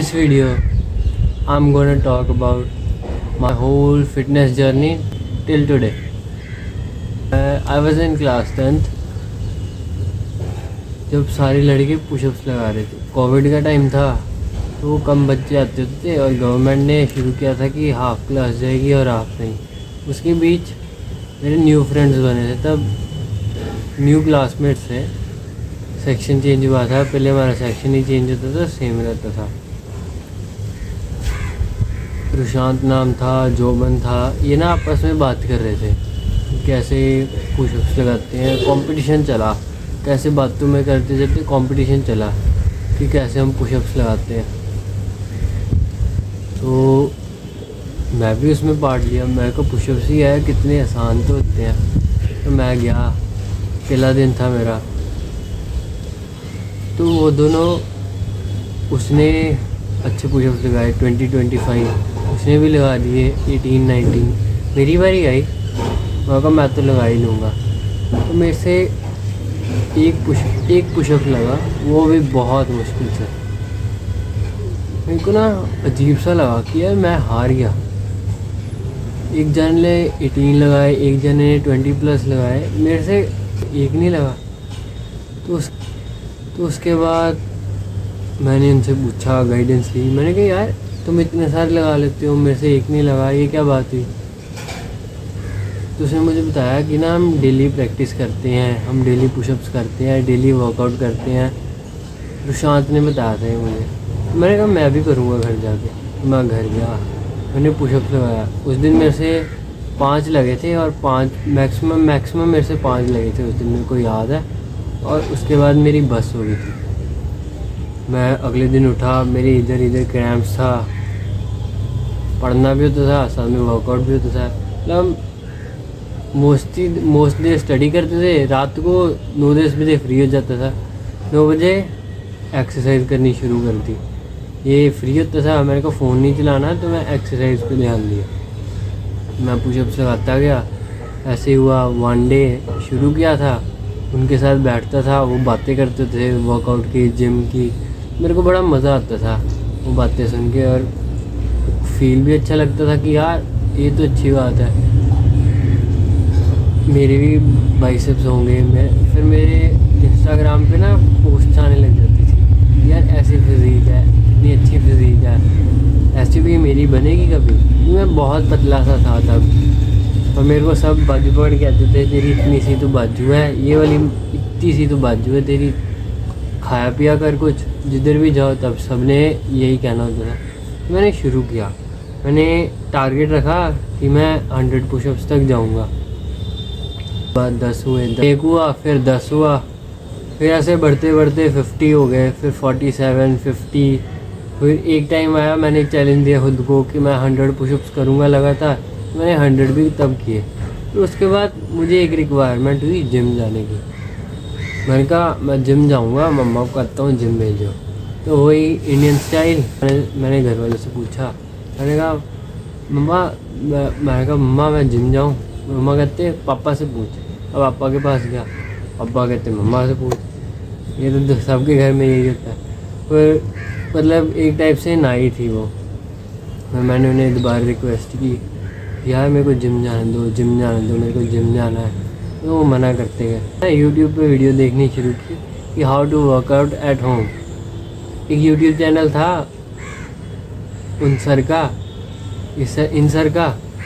This video, I'm gonna talk about my whole fitness journey till today. I was in class 10th जब सारी लड़के pushups लगा रहे थे। कोविड का टाइम था तो कम बच्चे आते थे और गवर्नमेंट ने शुरू किया था कि हाफ क्लास जाएगी और हाफ नहीं। उसके बीच मेरे न्यू फ्रेंड्स बने थे, तब न्यू क्लासमेट्स थे। सेक्शन चेंज हुआ था, पहले हमारा सेक्शन ही चेंज होता था, सेम रहता था। प्रशांत नाम था, जोबन था, ये ना आपस में बात कर रहे थे कैसे पुशअप्स लगाते हैं। कंपटीशन चला, कैसे बातों में करते जाते कंपटीशन चला कि कैसे हम पुशअप्स लगाते हैं। तो मैं भी उसमें पार्ट लिया। मेरे को पुशअप्स ही है, कितने आसान तो होते हैं। तो मैं गया, पहला दिन था मेरा। तो वो दोनों, उसने अच्छे पुशअप्स लगाए 20-25, उसने भी लगा दिए 18-19। मेरी बारी आई, मैं कहा मैं तो लगा ही लूँगा। तो मेरे से एक पुशअप लगा, वो भी बहुत मुश्किल से। मेरे को ना अजीब सा लगा कि यार मैं हार गया। एक जन ने 18 लगाए, एक जन ने 20+ लगाए, मेरे से एक नहीं लगा। तो उसके बाद मैंने उनसे पूछा, गाइडेंस ली। मैंने कहा यार तुम इतने सारे लगा लेते हो, मेरे से एक नहीं लगा, ये क्या बात हुई। तो उसने मुझे बताया कि ना हम डेली प्रैक्टिस करते हैं, हम डेली पुशअप्स करते हैं, डेली वर्कआउट करते हैं। प्रशांत ने बताया था ये मुझे। मैंने कहा मैं भी करूँगा घर जाके। मैं घर गया, मैंने पुशअप्स लगाया। उस दिन मेरे से 5 लगे थे और 5 मैक्सिमम मेरे से 5 लगे थे उस दिन, मेरे को याद है। और उसके बाद मेरी बस हो गई थी। मैं अगले दिन उठा, मेरे इधर क्रैम्प्स था, पढ़ना भी होता था, साथ में वर्कआउट भी होता था। मतलब मोस्टली स्टडी करते थे, रात को 9-10 बजे फ्री हो जाता था, 9 बजे एक्सरसाइज करनी शुरू कर दी। ये फ्री होता था, मेरे को फ़ोन नहीं चलाना, तो मैं एक्सरसाइज पे ध्यान दिया। मैं पुशअप्स लगाता गया। ऐसे हुआ, वन डे शुरू किया था, उनके साथ बैठता था, वो बातें करते थे वर्कआउट की, जिम की। मेरे को बड़ा मज़ा आता था वो बातें सुन के, और फील भी अच्छा लगता था कि यार ये तो अच्छी बात है, मेरे भी बाइसेप्स होंगे। फिर मेरे इंस्टाग्राम पे ना पोस्ट आने लग जाती थी, यार ऐसी फिज़ीक है, इतनी अच्छी फिज़ीक है, ऐसी भी मेरी बनेगी कभी। मैं बहुत पतला सा था तब, और मेरे को सब बाजू पकड़ के कहते थे तेरी इतनी सी तो बाजू है, ये वाली इतनी सी तो बाजू है तेरी, खाया पिया कर कुछ, जिधर भी जाओ। तब सबने यही कहना होता था। मैंने शुरू किया, मैंने टारगेट रखा कि मैं 100 पुशअप्स तक जाऊंगा। बाद 10 हुए, 1 हुआ, फिर 10 हुआ, फिर ऐसे बढ़ते बढ़ते 50 हो गए, फिर 47, 50। फिर एक टाइम आया, मैंने चैलेंज दिया खुद को कि मैं 100 पुशअप्स करूँगा लगातार। मैंने 100 भी तब किए। फिर उसके बाद मुझे एक रिक्वायरमेंट हुई जिम जाने की। मैंने कहा मैं जिम जाऊँगा, मम्मा को कहता हूँ जिम भेजो। तो वही इंडियन स्टाइल, मैंने घर वालों से पूछा। मैंने कहा मम्मा मैं जिम जाऊँ। मम्मा कहते पापा से पूछ। अब पापा के पास गया, पापा कहते मम्मा से पूछ। ये तो सबके घर में यही होता है। फिर मतलब एक टाइप से ना ही थी वो। मैंने उन्हें दोबारा रिक्वेस्ट की, यार मेरे को जिम जाने दो, मेरे को जिम जाना है। तो वो मना करते गए। मैं यूट्यूब पे वीडियो देखनी शुरू की कि how to workout at home. एक यूट्यूब चैनल था इन सर का,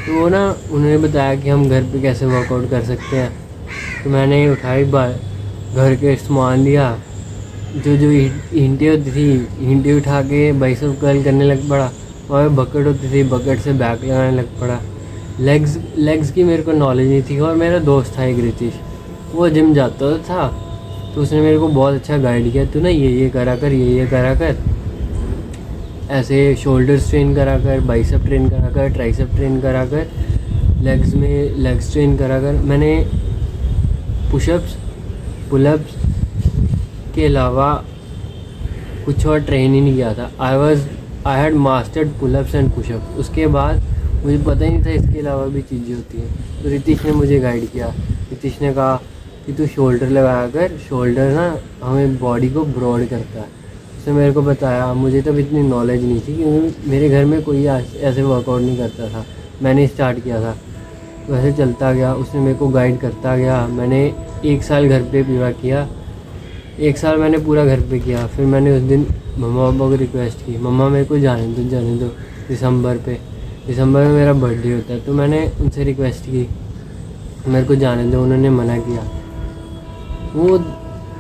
तो वो ना उन्होंने बताया कि हम घर पे कैसे वर्कआउट कर सकते हैं। तो मैंने उठाई घर के सामान लिया, जो ईंटें होती थी, ईंटें उठा के बाइसेप कर्ल करने लग पड़ा। और बकेट होती थी, बकेट से बैक लगाने लग पड़ा। लेग्स की मेरे को नॉलेज नहीं थी। और मेरा दोस्त था एक रितीश, वो जिम जाता था, तो उसने मेरे को बहुत अच्छा गाइड किया, तू ना ये करा कर, ये करा कर, ऐसे शोल्डर्स ट्रेन करा कर, बाइसेप ट्रेन करा कर, ट्राइसेप ट्रेन करा कर, लेग्स ट्रेन करा कर। मैंने पुशअप्स पुलअप्स के अलावा कुछ और ट्रेन ही नहीं किया था। I had mastered pullups and pushups. उसके बाद मुझे पता ही नहीं था इसके अलावा भी चीज़ें होती हैं। तो रितीश ने मुझे गाइड किया। रितीश ने कहा कि तू शोल्डर लगाया कर, शोल्डर ना हमें बॉडी को ब्रॉड करता है। उसने मेरे को बताया। मुझे तब इतनी नॉलेज नहीं थी क्योंकि मेरे घर में कोई ऐसे वर्कआउट नहीं करता था, मैंने स्टार्ट किया था। वैसे चलता गया, उसने मेरे को गाइड करता गया। मैंने 1 साल घर पे पूरा किया, 1 साल मैंने पूरा घर पे किया। फिर मैंने उस दिन मम्मा पापा को रिक्वेस्ट की, मम्मा मेरे को जाने दो दिसंबर में मेरा बर्थडे होता है। तो मैंने उनसे रिक्वेस्ट की मेरे को जाने दो, उन्होंने मना किया। वो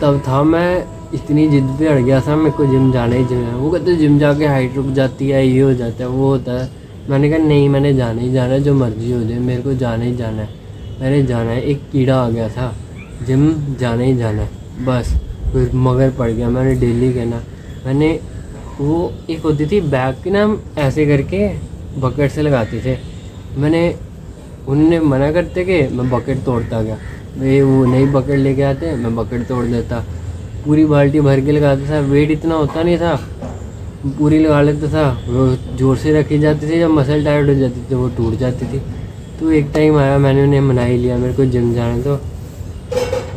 तब था मैं इतनी जिद पे अड़ गया था, मेरे को जिम जाना ही जाना है। वो कहते जिम जाके हाइट रुक जाती है, ये हो जाता है, वो होता है। मैंने कहा नहीं, मैंने जाना ही जाना है, जो मर्जी हो जाए, मेरे को जाना ही जाना है, मैंने जाना है। एक कीड़ा आ गया था, जिम जाना ही जाना है बस। फिर मगर पड़ गया, मैंने डेली कहना। मैंने वो एक होती थी बैग की ना, हम ऐसे करके बकेट से लगाते थे। मैंने उन्होंने मना करते कि मैं बकेट तोड़ता गया। वे वो नई बकेट लेके आते, मैं बकेट तोड़ देता। पूरी बाल्टी भर के लगाता था, वेट इतना होता नहीं था, पूरी लगा लेता था। वो जोर से रखी जाती थी, जब मसल टाइट हो जाती थी वो टूट जाती थी। तो एक टाइम आया, मैंने उन्हें मना ही लिया मेरे को जिम जाने तो।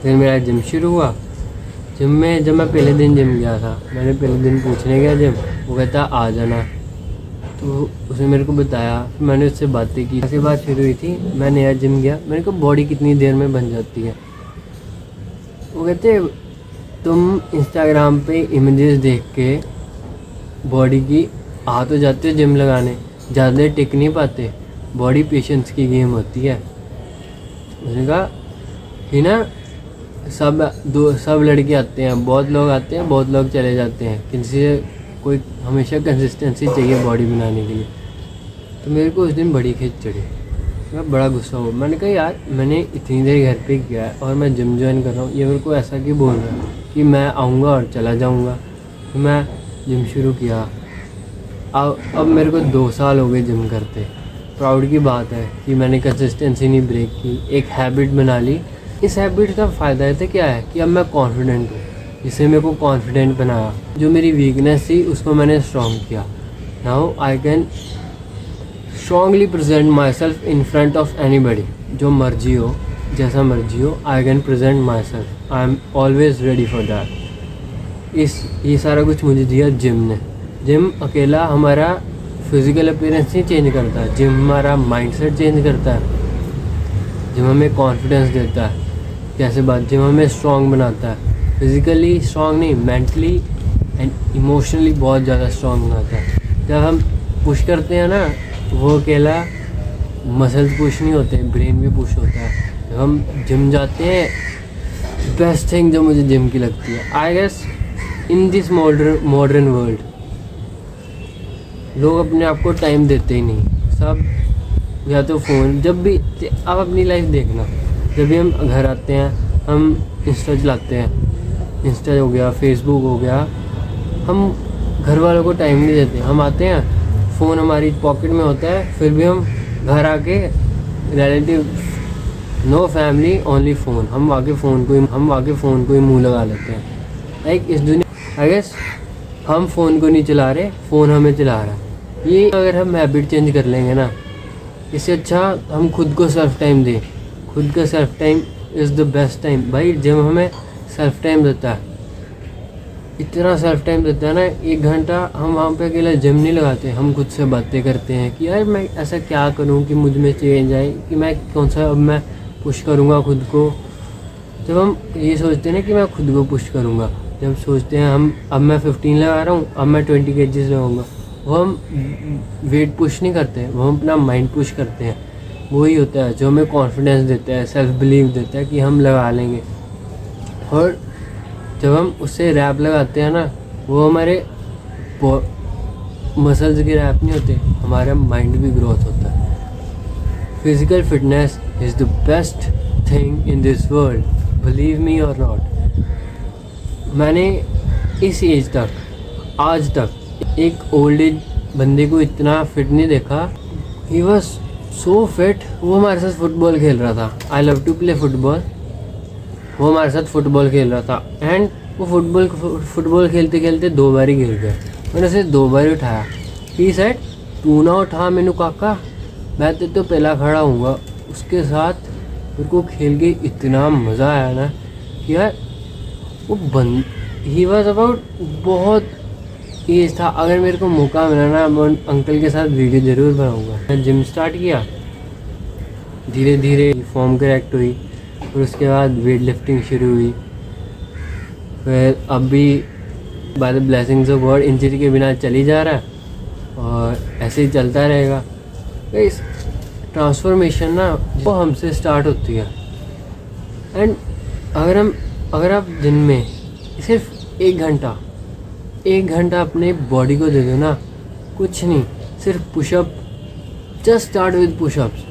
फिर मेरा जिम शुरू हुआ। जिम में जब मैं पहले दिन जिम गया था, मैंने पहले दिन पूछने गया जिम, वो कहता आ जाना। तो उसने मेरे को बताया, मैंने उससे बातें की, ऐसी बात शुरू हुई थी। मैं नया जिम गया, मैंने कहा बॉडी कितनी देर में बन जाती है। वो कहते तुम इंस्टाग्राम पे इमेजेस देख के बॉडी की आ तो जाते हो जिम लगाने, ज़्यादा टिक नहीं पाते, बॉडी पेशेंस की गेम होती है। उसने कहा कि ना सब लड़के आते हैं, बहुत लोग आते हैं, बहुत लोग चले जाते हैं, किसी से कोई हमेशा कंसिस्टेंसी चाहिए बॉडी बनाने के लिए। तो मेरे को उस दिन बड़ी खिंच चढ़ी, मैं बड़ा गुस्सा हुआ। मैंने कहा यार मैंने इतनी देर घर पे किया है और मैं जिम ज्वाइन कर रहा हूँ, ये मेरे को ऐसा क्यों बोल रहा है कि मैं आऊँगा और चला जाऊँगा। तो मैं जिम शुरू किया। अब मेरे को 2 साल हो गए जिम करते। प्राउड की बात है कि मैंने कंसिस्टेंसी नहीं ब्रेक की, एक हैबिट बना ली। इस हैबिट का फ़ायदा तो क्या है कि अब मैं कॉन्फिडेंट हूँ, जिससे मेरे को कॉन्फिडेंट बनाया। जो मेरी वीकनेस थी उसको मैंने स्ट्रॉन्ग किया। Now I can strongly present my self in front of anybody. जो मर्जी हो, जैसा मर्जी हो, I can present my self, I am always ready for that. ये सारा कुछ मुझे दिया जिम ने। जिम अकेला हमारा फिज़िकल अपीयरेंस नहीं चेंज करता, जिम हमारा माइंडसेट चेंज करता है। जिम हमें कॉन्फिडेंस देता है, कैसे बात, जिम हमें स्ट्रॉन्ग बनाता है। फिज़िकली स्ट्रॉन्ग नहीं, मेंटली एंड इमोशनली बहुत ज़्यादा स्ट्रॉन्ग बनाता है। जब हम पुश करते हैं ना, वो अकेला मसल्स पुश नहीं होते, ब्रेन भी पुश होता है। जब हम जिम जाते हैं, बेस्ट थिंग जो मुझे जिम की लगती है, I guess in this modern world, लोग अपने आप को टाइम देते ही नहीं। सब या तो फ़ोन, जब भी आप अपनी लाइफ देखना, जब भी हम घर आते हैं हम इंस्टा चलाते हैं, इंस्टा हो गया, फेसबुक हो गया, हम घर वालों को टाइम नहीं देते। हम आते हैं, फ़ोन हमारी पॉकेट में होता है, फिर भी हम घर आके relative, no family, only phone, हम आके फ़ोन को ही मुँह लगा लेते हैं। लाइक इस दुनिया, आई गेस हम फ़ोन को नहीं चला रहे, फ़ोन हमें चला रहा है। ये अगर हम हैबिट चेंज कर लेंगे ना, इससे अच्छा हम खुद को सेल्फ टाइम दें। खुद का self time is the best time. भाई जब हमें सेल्फ टाइम देता है, इतना सेल्फ टाइम देता है ना, 1 घंटा हम वहाँ पे अकेला जिम नहीं लगाते, हम खुद से बातें करते हैं कि यार मैं ऐसा क्या करूँ कि मुझ में चेंज आए, कि मैं कौन सा अब मैं पुश करूँगा खुद को। जब हम ये सोचते हैं ना कि मैं खुद को पुश करूँगा, जब सोचते हैं हम अब मैं 15 लगा रहा हूँ, अब मैं 20 kg लगाऊँगा, वो हम वेट पुश नहीं करते, वो हम अपना माइंड पुश करते हैं। वही होता है जो हमें कॉन्फिडेंस देता है, सेल्फ बिलीव देता है कि हम लगा लेंगे। और जब हम उससे रैप लगाते हैं ना, वो हमारे मसल्स की रैप नहीं होते, हमारा माइंड भी ग्रोथ होता है। Physical fitness is the best thing in this world, believe me और नॉट। मैंने इस एज तक, आज तक एक ओल्ड एज बंदे को इतना फिट नहीं देखा। He was so fit. वो हमारे साथ फुटबॉल खेल रहा था, I love to play football. वो हमारे साथ फुटबॉल खेल रहा था एंड वो फुटबॉल खेलते खेलते 2 बार ही गिर गया। मैंने उसे 2 बार ही उठाया। ही सेड तू ना उठा मैनू काका, मैं तो पहला खड़ा हूँगा। उसके साथ मेरे को खेल के इतना मज़ा आया ना कि यार वो ही वॉज अबाउट बहुत ये था, अगर मेरे को मौका मिला ना मैं उन अंकल के साथ वीडियो ज़रूर बनाऊँगा। मैं जिम स्टार्ट किया, धीरे धीरे फॉर्म करेक्ट हुई, फिर उसके बाद वेट लिफ्टिंग शुरू हुई, फिर अब भी by the blessings of God injury के बिना चली जा रहा है और ऐसे ही चलता रहेगा। इस ट्रांसफॉर्मेशन ना वो हमसे स्टार्ट होती है। एंड अगर आप दिन में सिर्फ 1 घंटा अपने बॉडी को दे दो ना, कुछ नहीं, सिर्फ pushup, just start with pushups,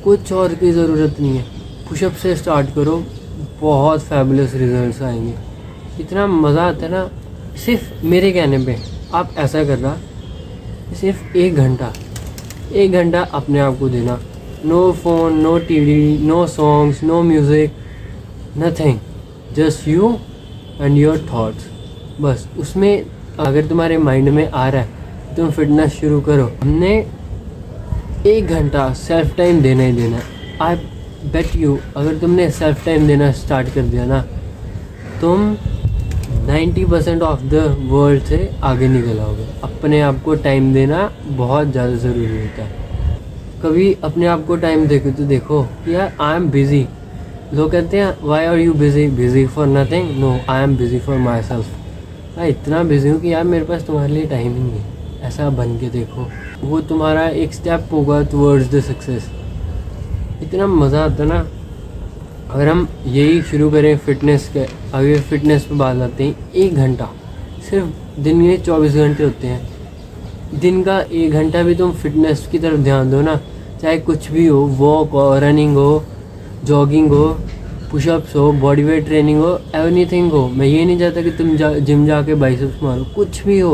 कुछ और की ज़रूरत नहीं है। पुशअप से स्टार्ट करो, बहुत फैबुलस रिजल्ट्स आएंगे, इतना मज़ा आता है ना। सिर्फ मेरे कहने पे आप ऐसा करना, सिर्फ 1 घंटा अपने आप को देना। No phone, no TV, no songs, no music, nothing, just you and your thoughts. बस उसमें अगर तुम्हारे माइंड में आ रहा है तुम फिटनेस शुरू करो। हमने 1 घंटा सेल्फ टाइम देना ही देना है। आई बेट यू, अगर तुमने सेल्फ टाइम देना स्टार्ट कर दिया ना, तुम 90% ऑफ द वर्ल्ड से आगे निकल आओगे। अपने आप को टाइम देना बहुत ज़्यादा ज़रूरी होता है। कभी अपने आप को टाइम देखो तो देखो यार, आई एम बिज़ी। लोग कहते हैं why are you busy for nothing. No, I am busy for my self. मैं इतना बिज़ी हूँ कि यार मेरे पास तुम्हारे लिए टाइम ही नहीं है। ऐसा बन के देखो, वो तुम्हारा एक स्टेप होगा टुवर्ड्स द सक्सेस। इतना मज़ा आता ना अगर हम यही शुरू करें फिटनेस के। अगर फिटनेस पे बात आते हैं, 1 घंटा, सिर्फ दिन में 24 घंटे होते हैं, दिन का 1 घंटा भी तुम फिटनेस की तरफ ध्यान दो ना। चाहे कुछ भी हो, वॉक हो, रनिंग हो, जॉगिंग हो, पुशअप्स हो, बॉडी वेट ट्रेनिंग हो, एनीथिंग हो। मैं ये नहीं चाहता कि तुम जिम जाके बाइसेप्स मारो, कुछ भी हो,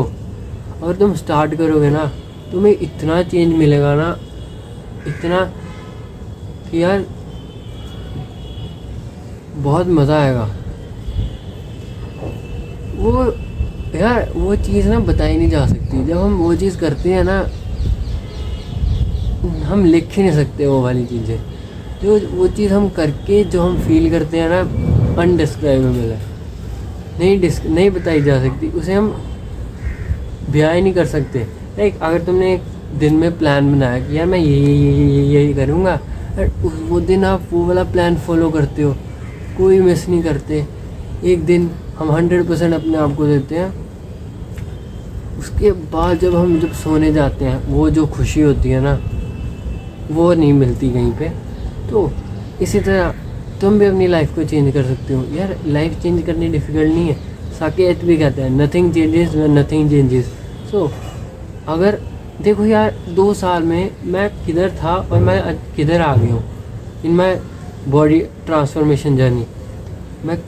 अगर तुम स्टार्ट करोगे ना तुम्हें इतना चेंज मिलेगा ना, इतना कि यार बहुत मज़ा आएगा। वो चीज़ ना बताई नहीं जा सकती। जब हम वो चीज़ करते हैं ना, हम लिख ही नहीं सकते वो वाली चीज़ें। जो वो चीज़ हम करके जो हम फील करते हैं ना, अनडिस्क्राइबेबल है, नहीं बताई जा सकती। उसे हम बयां नहीं कर सकते। लाइक अगर तुमने एक दिन में प्लान बनाया कि यार मैं यही करूँगा, वो दिन आप वो वाला प्लान फॉलो करते हो, कोई मिस नहीं करते। एक दिन हम 100% अपने आप को देते हैं। उसके बाद जब सोने जाते हैं, वो जो खुशी होती है ना, वो नहीं मिलती कहीं पे। तो इसी तरह तुम भी अपनी लाइफ को चेंज कर सकते हो। यार लाइफ चेंज करनी डिफ़िकल्ट नहीं है। साकेत भी कहते हैं nothing changes when nothing changes. So अगर देखो यार, 2 साल में मैं किधर था और मैं किधर आ गया हूँ इन माई बॉडी ट्रांसफॉर्मेशन जर्नी। मैं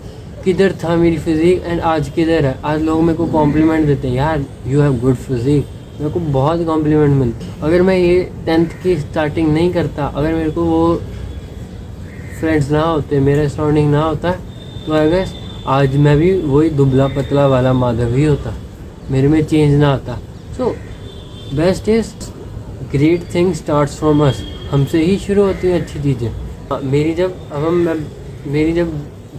किधर था, मेरी फिज़िक, एंड आज किधर है। आज लोग मेरे को कॉम्प्लीमेंट देते हैं, यार यू हैव गुड फिज़िक। मेरे को बहुत कॉम्प्लीमेंट मिलते। अगर मैं ये 10th की स्टार्टिंग नहीं करता, अगर मेरे को वो फ्रेंड्स ना होते, मेरा सराउंडिंग ना होता, तो आई गेस आज मैं भी वही दुबला पतला वाला माधव ही होता, मेरे में चेंज ना आता। So best is great thing starts from us. हमसे ही शुरू होती हैं अच्छी चीज़ें। मेरी जब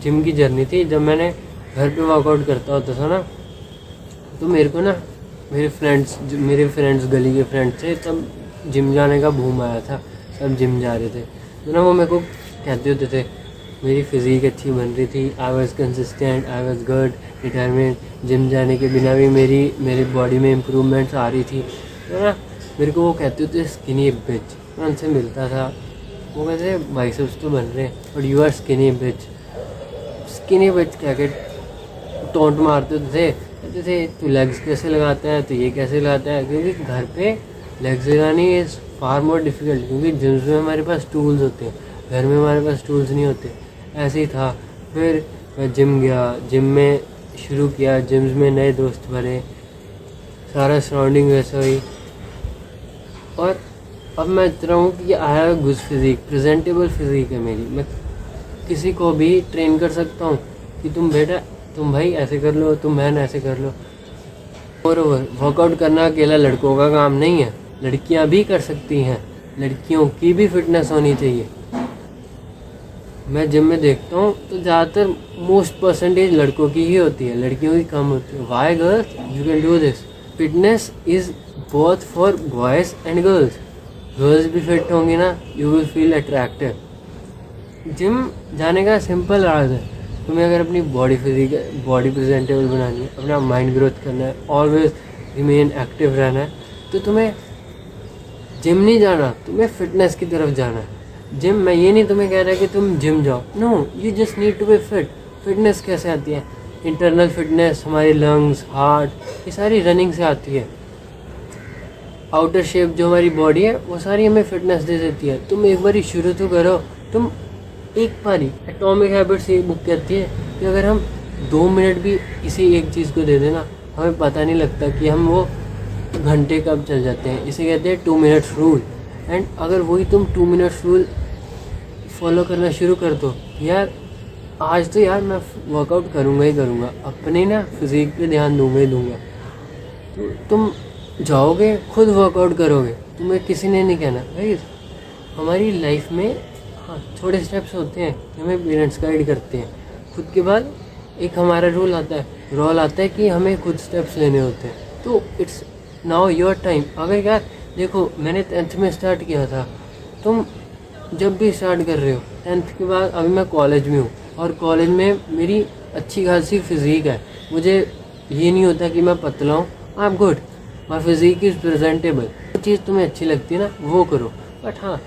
जिम की जर्नी थी, जब मैंने घर पे वर्कआउट करता होता था ना, तो मेरे को ना मेरे फ्रेंड्स गली के फ्रेंड्स थे, तब जिम जाने का बूम आया था, सब जिम जा रहे थे। तो ना वो मेरे को कहते होते थे, मेरी फिज़िक अच्छी बन रही थी, I was consistent, I was good, determined. Gym जाने के बिना भी मेरी बॉडी में इम्प्रूवमेंट्स आ रही थी। तो ना मेरे को वो कहते होते स्किनी बिच। मैं उनसे मिलता था, वो कहते बाइसेप्स तो बन रहे हैं but you are skinny bitch. Skinny bitch कह के टोंट मारते थे, कहते थे तू लेग्स कैसे लगाता है, तो ये कैसे लगाता है। क्योंकि घर पे लेग्स लगानी इज़ फार मोर डिफ़िकल्ट, क्योंकि जिम्स में हमारे पास टूल्स होते हैं, घर में हमारे पास टूल्स नहीं होते। ऐसे ही था। फिर मैं जिम गया, जिम में शुरू किया, जिम्स में नए दोस्त बने, सारा सराउंडिंग वैसा हुई। और अब मैं इतना हूँ कि I have good physique, presentable physique है मेरी। मैं किसी को भी ट्रेन कर सकता हूँ कि तुम भाई ऐसे कर लो, तुम बहन ऐसे कर लो। और वर्कआउट करना अकेला लड़कों का काम नहीं है, लड़कियाँ भी कर सकती हैं। लड़कियों की भी फिटनेस होनी चाहिए। मैं जिम में देखता हूँ तो ज़्यादातर मोस्ट परसेंटेज लड़कों की ही होती है, लड़कियों की कम होती है। Why girls, you can do this. Fitness is both for boys and girls. Girls भी फिट होंगी ना, you will feel attractive. Gym जाने का सिंपल राज है, तुम्हें अगर अपनी बॉडी प्रेजेंटेबल बनानी है, अपना माइंड ग्रोथ करना है, ऑलवेज रिमेन एक्टिव रहना है, तो तुम्हें जिम नहीं जाना, तुम्हें फिटनेस की तरफ जाना है। जिम, मैं ये नहीं तुम्हें कह रहा कि तुम जिम जाओ, no, you just need to be fit. Fitness कैसे आती है? इंटरनल फिटनेस, हमारे लंग्स, हार्ट, ये सारी रनिंग से आती है। आउटर शेप जो हमारी बॉडी है वो सारी हमें फिटनेस दे देती है। तुम एक बार शुरू तो करो, तुम एक बारी। एटॉमिक हैबिट्स ये बुक कहती है कि अगर हम 2 मिनट भी इसी एक चीज़ को दे देना, हमें पता नहीं लगता कि हम वो घंटे कब चल जाते हैं। इसे कहते हैं 2 मिनट्स रूल। एंड अगर वही तुम 2 मिनट्स रूल फॉलो करना शुरू कर दो, यार आज तो यार मैं वर्कआउट करूँगा ही करूँगा, अपने ना फिज़िक पे ध्यान दूंगा ही दूंगा, तो तुम जाओगे, खुद वर्कआउट करोगे, तुम्हें किसी ने नहीं कहना। भाई हमारी लाइफ में हाँ छोटे स्टेप्स होते हैं, हमें पेरेंट्स गाइड करते हैं। खुद के बाद एक हमारा रोल आता है कि हमें खुद स्टेप्स लेने होते हैं। तो इट्स नाउ योर टाइम। अगर यार देखो, मैंने 10th में स्टार्ट किया था, तुम जब भी स्टार्ट कर रहे हो, 10th के बाद अभी मैं कॉलेज में हूँ, और कॉलेज में मेरी अच्छी खासी फिज़िक है। मुझे ये नहीं होता कि मैं पतला हूँ, I am good, my physique is presentable. जो चीज़ तुम्हें अच्छी लगती है ना, वो करो। बट हाँ,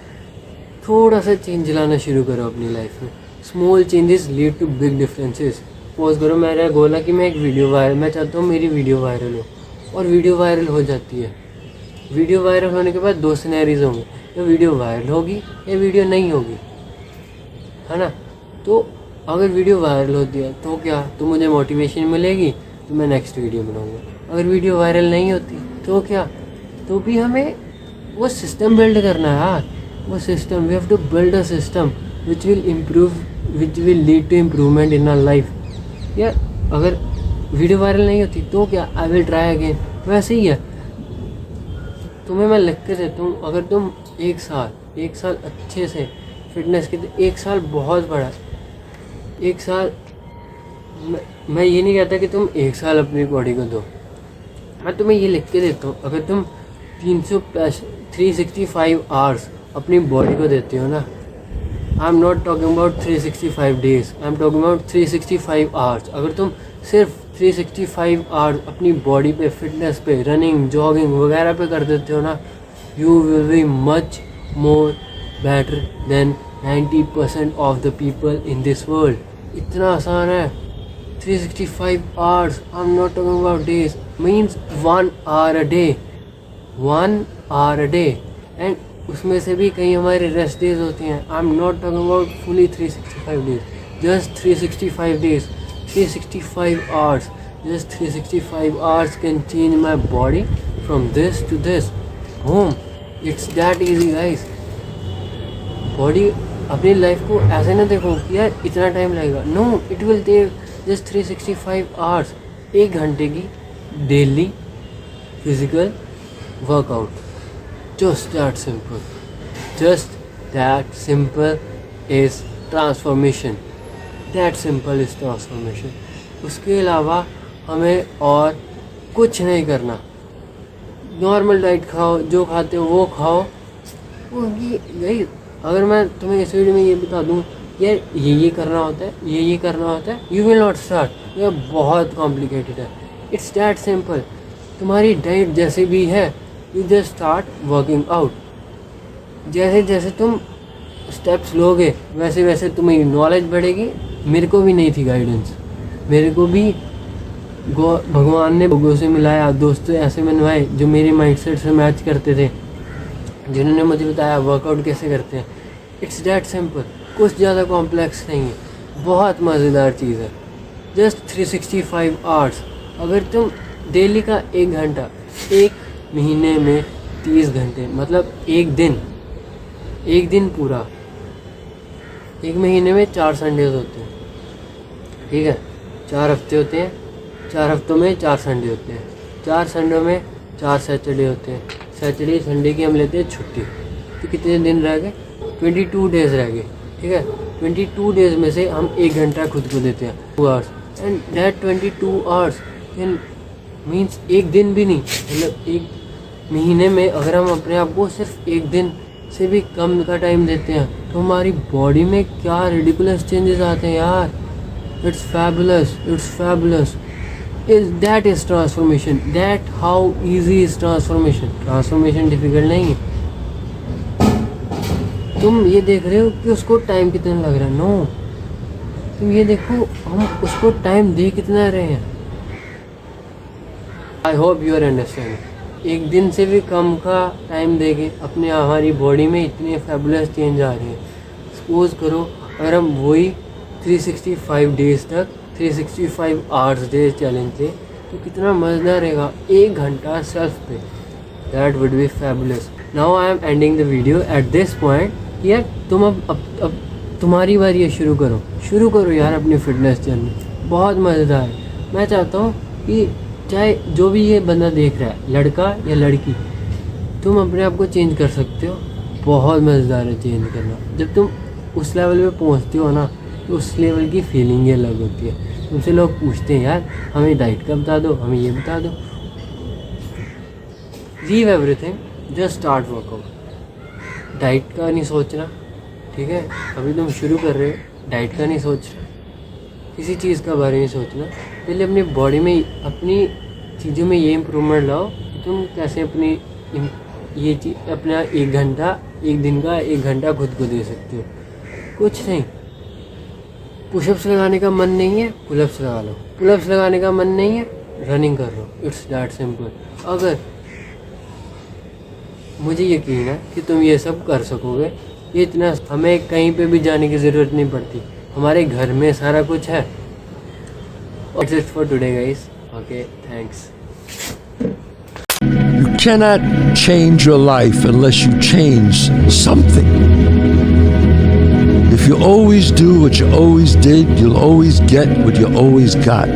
थोड़ा सा चेंज लाना शुरू करो अपनी लाइफ में। Small changes lead to big differences. Suppose करो मेरा गोल है कि मैं एक वीडियो वायरल, मैं चाहता हूँ मेरी वीडियो वायरल हो, और वीडियो वायरल हो जाती है। वीडियो वायरल होने के बाद 2 सिनेरियोज होंगे, या वीडियो वायरल होगी या वीडियो नहीं होगी, है ना। तो अगर वीडियो वायरल होती है तो क्या, तो मुझे मोटिवेशन मिलेगी, तो मैं नेक्स्ट वीडियो बनाऊँगा। अगर वीडियो वायरल नहीं होती तो क्या, तो भी हमें वो सिस्टम बिल्ड करना है यार। वो system, we have to build a system which will lead to improvement in our life. यार अगर वीडियो वायरल नहीं होती तो क्या, आई विल ट्राई अगेन। वैसे ही है, तुम्हें मैं लिख के देता हूँ, अगर तुम एक साल अच्छे से फिटनेस के, 1 साल बहुत बड़ा। 1 साल, मैं ये नहीं कहता कि तुम 1 साल अपनी बॉडी को दो, मैं तुम्हें ये लिख के देता हूँ। अगर तुम 365 आवर्स अपनी बॉडी को देते हो ना, आई am not talking about 365 days, I am talking about 365 hours. अगर तुम सिर्फ 365 आवर्स अपनी बॉडी पे, फिटनेस पे, रनिंग, जॉगिंग वगैरह पे कर देते हो ना, you will be much more better than 90% of the people in this world. इतना आसान है। 365 hours, I am not talking about days, means 1 hour a day, 1 hour a day. And उसमें से भी कई हमारे रेस्ट डेज होते हैं। I am not talking about fully 365 days, just 365 days, 365 hours, just 365 hours can change my body from this to this. Boom, it's that easy guys. Body, अपनी life को ऐसे ना देखो कि यार इतना टाइम लगेगा, no, it will take just 365 hours, 1 घंटे की daily physical workout. Just that simple, just that simple is transformation. That simple is transformation. उसके अलावा हमें और कुछ नहीं करना। नॉर्मल डाइट खाओ, जो खाते हो वो खाओ। यही, अगर मैं तुम्हें इस वीडियो में ये बता दूँ यार ये करना होता है, ये करना होता है, यू विल नॉट स्टार्ट। ये बहुत कॉम्प्लिकेटेड है, इट्स दैट सिंपल। तुम्हारी डाइट जैसे भी है, you just start working out. जैसे जैसे तुम स्टेप्स लोगे वैसे वैसे तुम्हें नॉलेज बढ़ेगी। मेरे को भी नहीं थी गाइडेंस, मेरे को भी भगवान ने लोगों से मिलाया, दोस्तों ऐसे मनवाए जो मेरे माइंडसेट से मैच करते थे, जिन्होंने मुझे बताया वर्कआउट कैसे करते हैं। इट्स दैट सिंपल, कुछ ज़्यादा कॉम्प्लेक्स नहीं है, बहुत मज़ेदार चीज़ है। Just 365 hours. अगर तुम डेली का 1 घंटा, 1 महीने में 30 घंटे, मतलब एक दिन पूरा, 1 महीने में 4 संडेज होते हैं, ठीक है, 4 हफ्ते होते हैं, 4 हफ्तों में 4 संडे होते हैं, 4 संडों में 4 सैटरडे होते हैं। सैटरडे संडे की हम लेते हैं छुट्टी। तो कितने दिन रह गए? 22 डेज रह गए, ठीक है। 22 डेज में से हम 1 घंटा खुद को देते हैं, 2 hours, and that 22 hours can means एक दिन भी नहीं, मतलब एक महीने में अगर हम अपने आप को सिर्फ एक दिन से भी कम का टाइम देते हैं तो हमारी बॉडी में क्या रिडिकुलस चेंजेस आते हैं यार. It's fabulous. That is transformation. That how easy is transformation. Transformation difficult नहीं है. तुम ये देख रहे हो कि उसको टाइम कितना लग रहा है. नो, तुम ये देखो हम उसको टाइम दे कितना रहे हैं. I hope you are understanding. एक दिन से भी कम का टाइम देके अपने हमारी बॉडी में इतने फैबुलस चेंज आ रहे हैं. सपोज करो अगर हम वही 365 डेज तक 365 आवर्स डे चैलेंज थे तो कितना मज़ेदार रहेगा. 1 घंटा सेल्फ पे. That would be fabulous. Now I am ending the video at this point. यार तुम अब तुम्हारी बारी है. शुरू करो यार अपनी फिटनेस जर्नी. बहुत मज़ेदार है. मैं चाहता हूँ कि चाहे जो भी ये बंदा देख रहा है, लड़का या लड़की, तुम अपने आप को चेंज कर सकते हो. बहुत मज़ेदार है चेंज करना. जब तुम उस लेवल पे पहुंचते हो ना तो उस लेवल की फीलिंग ही अलग होती है. तुमसे लोग पूछते हैं यार हमें डाइट का बता दो, हमें ये बता दो. Leave everything, just start workout. Diet का नहीं सोचना, ठीक है. अभी तुम शुरू कर रहे हो, डाइट का नहीं सोचना, किसी चीज़ का बारे में सोचना. पहले अपनी बॉडी में अपनी चीज़ों में ये इम्प्रूवमेंट लाओ कि तुम कैसे अपनी ये चीज़ अपना 1 घंटा, एक दिन का 1 घंटा खुद को दे सकते हो. कुछ नहीं. पुशअप्स लगाने का मन नहीं है, पुलअप्स लगा लो. पुलअप्स लगाने का मन नहीं है, रनिंग कर लो. It's that simple. अगर मुझे यकीन है कि तुम ये सब कर सकोगे. ये इतना, हमें कहीं पे भी जाने की ज़रूरत नहीं पड़ती. हमारे घर में सारा कुछ है. That's it for today, guys. Okay, thanks. You cannot change your life unless you change something. If you always do what you always did, you'll always get what you always got.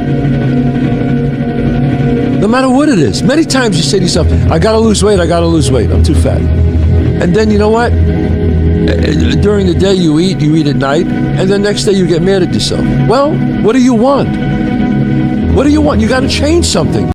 No matter what it is. Many times you say to yourself, I gotta lose weight, I'm too fat. And then you know what? During the day you eat at night, and the next day you get mad at yourself. Well, what do you want? You gotta change something.